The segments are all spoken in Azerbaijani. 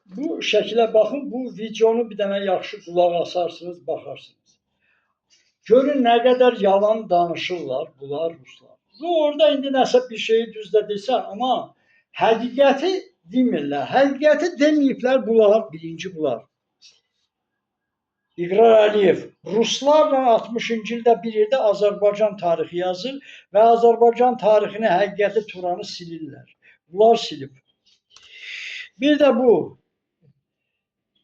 Bu şəklə baxın, bu videonu bir dənə yaxşı qulaq asarsınız, baxarsınız. Görün nə qədər yalan danışırlar bunlar ruslar. Bu orada indi nəsə bir şeyi düzdə desən, amma həqiqəti demirlər. Həqiqəti deməyiblər bunlar, birinci bunlar. İqrar Əliyev Ruslarla 60-cı ildə bir yerdə Azərbaycan tarixi yazır və Azərbaycan tarixini, həqiqəti, Turanı silirlər. Bunlar silib. Bir də bu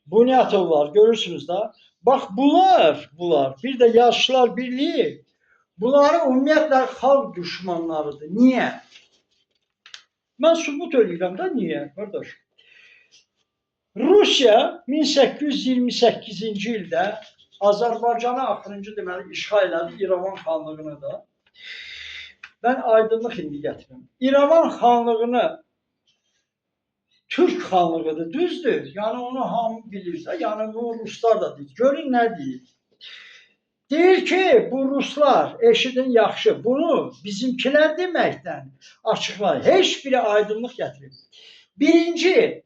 Bunyatovlar görürsünüz da. Bax bunlar, bir də Yazıçılar Birliyi bunları ümumiyyətlə xalq düşmanlarıdır. Niyə? Mən sübut edirəm da niyə, qardaş? Rusiya 1828-ci ildə Azərbaycanı axırıncı deməli işğal elədi, İrəvan xanlığını da. Mən aydınlıq indi gətirirəm. İrəvan xanlığını Türk xanlığıdır, düzdür. Yəni onu hamı bilir də, yəni bunu ruslar da deyir. Görün nə deyir. Deyir ki, bu ruslar, eşidin yaxşı, bunu bizimkilər deməkdən açıqlar. Heç biri aydınlıq gətirir. Birinci,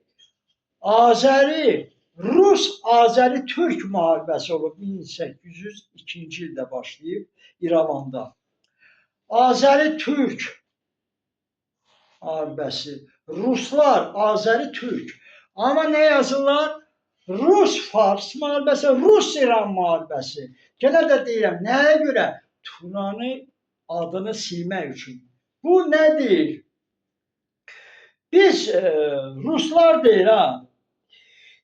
Rus-Azəri-Türk müharibəsi olub 1802-ci ildə başlayıb İrəvanda. Azəri-Türk müharibəsi. Ruslar, Azəri-Türk. Amma nə yazırlar? Rus-Fars müharibəsi, Rus-İran müharibəsi. Yenə də deyirəm, nəyə görə? Turanı adını silmək üçün. Bu nə deyir? Biz Ruslar deyir, ha?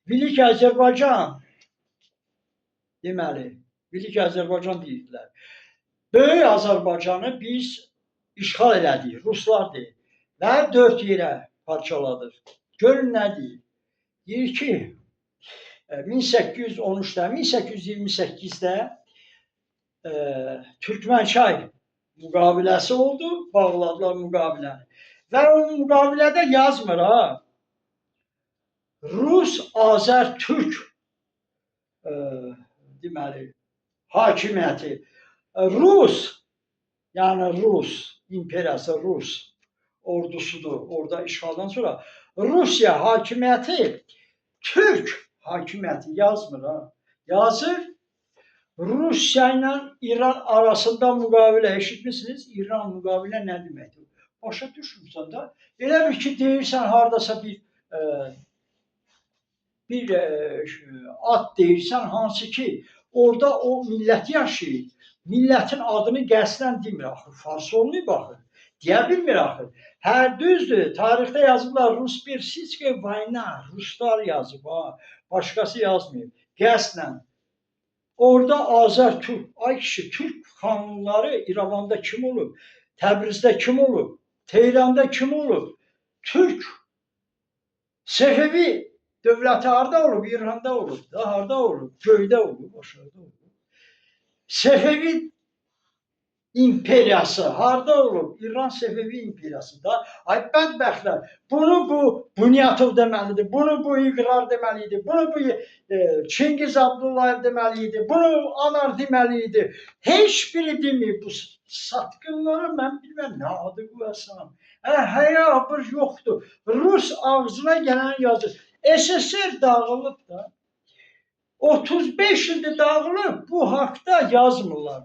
Bilik Azərbaycan deməli, Bilik Azərbaycan deyirlər. Böyük Azərbaycanı biz işğal elədik, Ruslar deyir. Və 4 yerə parçaladır. Görün nə deyir? Deyir ki, 1813-də, 1828-də Türkmənçay müqaviləsi oldu, bağladılar müqaviləni. Və o müqavilədə yazmır, ha? Rus-Azər-Türk deməli, hakimiyyəti. Rus, yəni Rus imperiyası, Rus ordusudur orada işğaldan sonra. Rusiya hakimiyyəti, Türk hakimiyyəti yazmır, ha? Yazır, Rusiya ilə İran arasında müqavilə, eşitmişsiniz? İran müqavilə nə deməkdir? Başa düşmürsən də, elə bir ki, deyirsən, haradasa bir ad deyirsən, hansı ki, orada o millət yaşayır. Millətin adını qəsdən demir, axı, fars olmayıb, axı. Deyə bilmir, axı. Hə, düzdür, tarixdə yazıblar, Rus bir Sitske vayna, Ruslar yazıb, ha, başqası yazmayıb, qəsdən. Orada Azər-Türk, ay kişi, Türk xanımları İrəvanda kim olub? Təbrizdə kim olub? Tehranda kim olub? Türk Səfəvi dövləti harda olub? İranda olub, da harda olub? Göydə olub, aşağıda olub. Səfəvi imperiyası harda olub? İran Səfəvi imperiyası da. Ay bədbəxtlər, bunu bu Bunyatov deməlidir, bunu bu İqrar deməlidir, bunu bu Çingiz Abdullayev deməlidir, bunu Anar deməlidir. Heç biri deməyib bu satqınları, mən bilməm nə adı qoyasam. Həyabır yoxdur. Rus ağzına gələn yazır. SSR dağılıb da. 35 ildir dağılıb, bu haqda yazmırlar.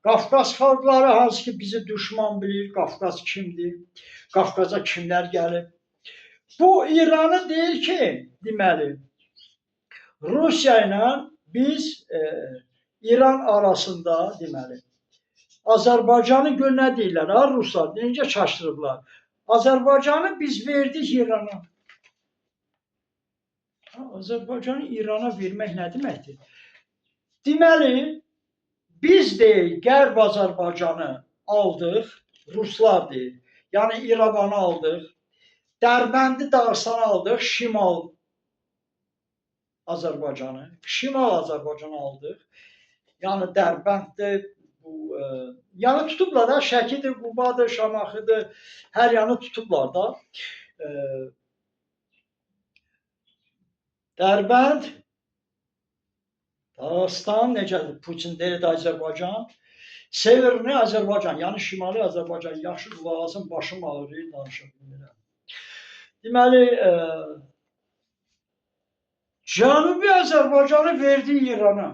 Qafqaz xalqları hansı ki bizi düşman bilir, Qafqaz kimdir, Qafqaza kimlər gəlib. Bu İranı deyir ki, deməli, Rusiya ilə biz İran arasında, deməli, Azərbaycanı gör nə deyirlər, ha Ruslar, necə çaşdırıblar. Azərbaycanı biz verdik İrana. Azərbaycanı İrana vermək nə deməkdir? Deməli, biz deyil, Qərb Azərbaycanı aldıq, Ruslar deyil. Yəni İrəvanı aldıq, Dərbəndi Dağıstanı aldıq, Şimal Azərbaycanı, Şimal Azərbaycanı aldıq. Yəni Dərbənddir, yanı tutublar da, Şəkidir, Qubadır, Şamaxıdır, hər yanı tutublar da. Dərbənd, Dağıstan necədir? Putin deyir Azərbaycan. Severni Azərbaycan, yəni Şimali Azərbaycan. Yaxşı qulaq asın, başım ağrıyır, danışa bilmirəm. Deməli, Cənubi Azərbaycanı verdi İrana.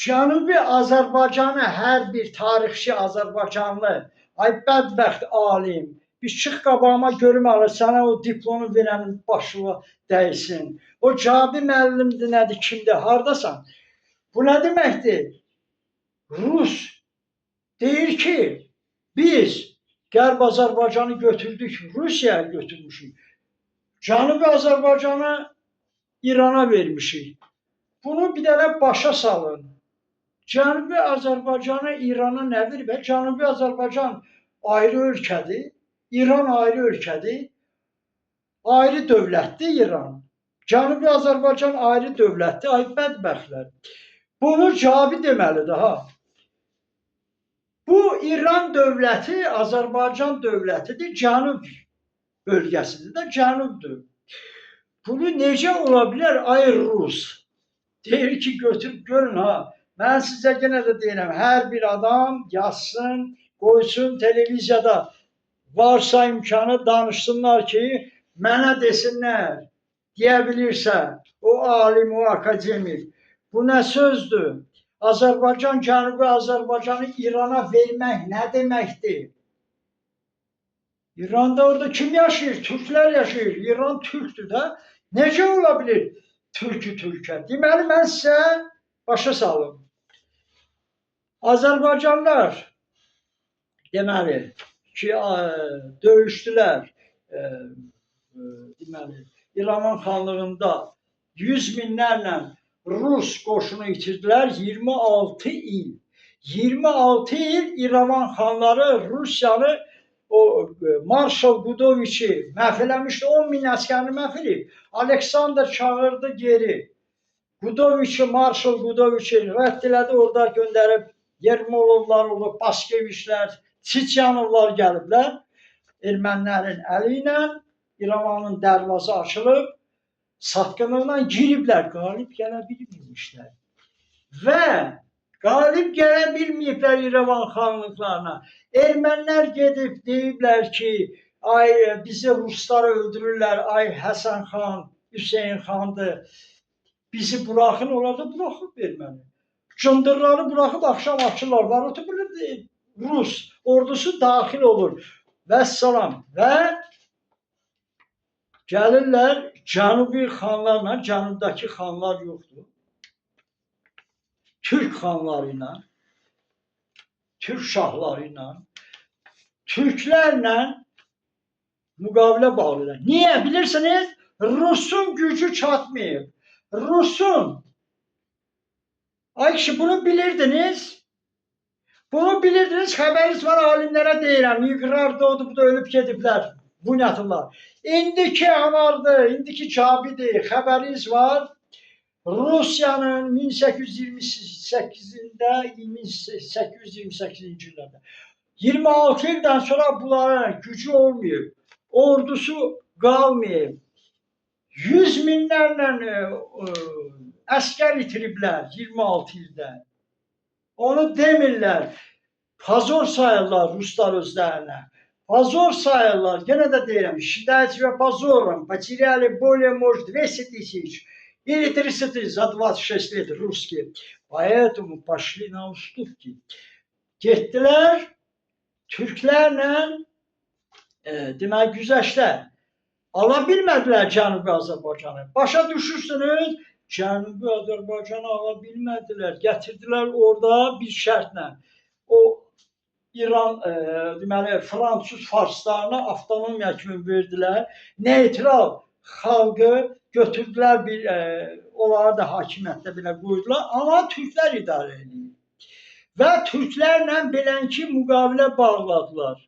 Cənubi Azərbaycanı hər bir tarixçi Azərbaycanlı, ay bədbəxt alim, bir çıx qabağıma görüm alır, sənə o diplomu verənin başına dəysin. O Cabi müəllimdir, nədir, kimdir, hardasan? Bu nə deməkdir? Rus deyir ki, biz Qərb Azərbaycanı götürdük, Rusiyaya götürmüşük. Cənubi Azərbaycanı İrana vermişik. Bunu bir dənə başa salın. Cənubi Azərbaycanı İrana nə verib? Cənubi Azərbaycan ayrı ölkədir, İran ayrı ölkədir, ayrı dövlətdir İran. Cənubi Azərbaycan ayrı dövlətdir, ay bədbəxtlər. Bunu Cabi deməlidir ha. Bu İran dövləti Azərbaycan dövlətidir, Cənub bölgəsidir də, Cənubdur. Bunu necə ola bilər ay Rus? Deyir ki, götürüb görün ha. Mən sizə yenə də deyirəm, hər bir adam yazsın, qoysun televiziyada, varsa imkanı danışsınlar ki, mənə desinlər, deyə bilirsə, o alim, o akademik. Bu nə sözdür? Azərbaycan, Cənubi Azərbaycanı İrana vermək nə deməkdir? İranda orada kim yaşayır? Türklər yaşayır. İran Türkdür də. Necə ola bilir Türkü Türkə? Deməli, mən sizə başa salım. Azərbaycanlılar deməli ki, döyüşdülər deməli İrəvan xanlığında 100 minlərlə Rus qoşunu itirdilər 26 il. 26 il İrəvan xanları Rusiyanı o Marshal Gudoviçi məhv eləmişdi, 10 min əskərini məhv edib. Aleksandr çağırdı geri. Gudoviçi, Marshal Gudoviçi rədd elədi, orada göndərib Yermolovlar olub, Baskeviçlər, Çiçyanovlar gəliblər. Ermənilərin əli ilə İrəvanın dərvazı açılıb, satqınlıqla giriblər, qalib gələ bilmirmişlər. Və qalib gələ bilməyiblər İrəvan xanlıqlarına. Ermənilər gedib deyiblər ki, ay bizi Ruslar öldürürlər, ay Həsən xan, Hüseyin xandır, bizi buraxın, onlar da buraxıb erməni. Cındırları buraxıb axşam açırlar, var Rus ordusu daxil olur. Vəssalam. Və gəlirlər Cənubi xanlarla, Cənubdakı xanlar yoxdur. Türk xanları ilə, Türk şahları ilə, Türklərlə müqavilə bağlılar. Niyə? Bilirsiniz, Rusun gücü çatmayıb. Rusun, ay kişi bunu bilirdiniz. Bunu bilirdiniz, xəbəriniz var, alimlərə deyirəm. İqrar doğdu, bu da ölüb gediblər, bunyatırlar. İndiki amardır, indiki Cabidir, xəbəriniz var. Rusiyanın 1828-də, 1828-ci illərdə 26 ildən sonra bunların gücü olmayıb, ordusu qalmayıb. 100 minlərlə əskər itiriblər 26 ildə. Onu demirlər, pozor sayırlar Ruslar özlərinə. Позор sayırlar, gene de deyirəm, считают себя позором, потеряли более, может, 200 тысяч или 300 тысяч за 26 лет русские. Поэтому пошли на уступки. Getdilər, Türklərlə demək güzəştə ala bilmədilər Cənubi Azərbaycanı. Başa düşürsünüz, Cənubi Azərbaycanı ala bilmədilər. Gətirdilər orada bir şərtlə. O İran, deməli, Fransız farslarına avtonomiya kimi verdilər. Neytral xalqı götürdülər, onları da hakimiyyətdə belə qoydular. Amma Türklər idarə edir. Və Türklərlə belənki müqavilə bağladılar.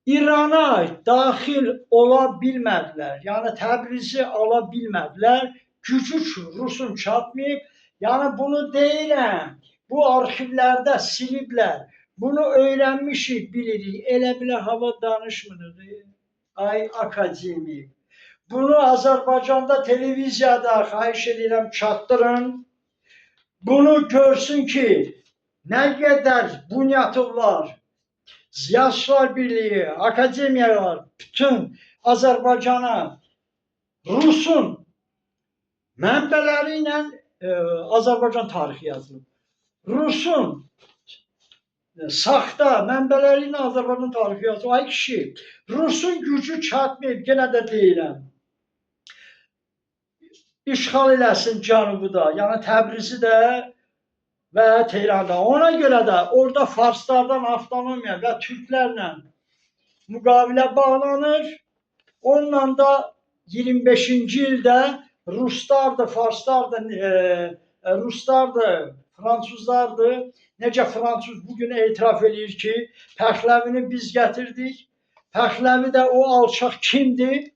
İrana daxil ola bilmədilər. Yəni Təbrizi ala bilmədilər. Gücü Rusun çatmayıb. Yəni bunu deyirəm. Bu arxivlərdə siliblər. Bunu öyrənmişik, bilirik. Elə bilə hava danışmırıq. Ay akademik. Bunu Azərbaycanda televiziyada xahiş edirəm çatdırın. Bunu görsün ki, nə qədər bunyatıblar, Yazıçılar Birliyi, akademiyalar, bütün Azərbaycana Rusun mənbələri ilə Azərbaycan tarixi yazılıb. Rusun saxta mənbələri ilə Azərbaycan tarixi yazılıb. Ay kişi, Rusun gücü çatmayıb, yenə də deyirəm. İşğal eləsin Cənubu da, yəni Təbrizi də və Tehranda. Ona görə də orada farslardan avtonomiya və türklərlə müqavilə bağlanır. Onunla da 25-ci ildə ruslardır, farslardır, ruslardır, fransuzlardır. Necə fransuz bugün etiraf edir ki, Pəhləvini biz gətirdik. Pəhləvi də o alçaq kimdir?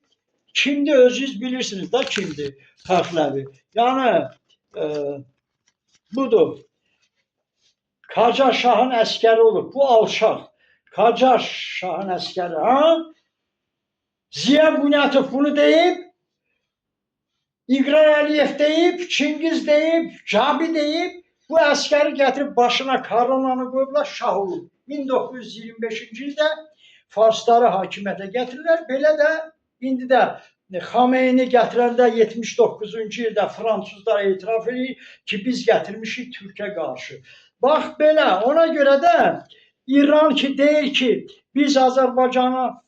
Kimdir özünüz bilirsiniz da kimdir Pəhləvi. Yəni budur. Qacar Şahın əskəri olub. Bu alçaq. Qacar Şahın əskəri. Ha? Ziya Bünyatov bunu deyib. İqrar Əliyev deyib. Çingiz deyib. Cabi deyib. Bu əskəri gətirib başına koronanı qoyublar, şah olub. 1925-ci ildə farsları hakimiyyətə gətirirlər. Belə də indi də Xameyni gətirəndə 79-cu ildə fransuzlar etiraf edir ki, biz gətirmişik Türkə qarşı. Bax belə, ona görə də İran ki deyir ki, biz Azərbaycana,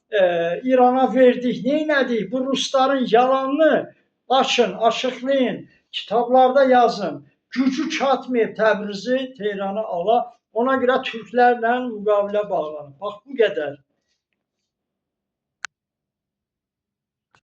İrana verdik, neynədik? Bu rusların yalanını açın, açıqlayın, kitablarda yazın. Gücü çatmayıb Təbrizi, Tehranı ala. Ona görə türklərlə müqavilə bağlanıb. Bax bu qədər.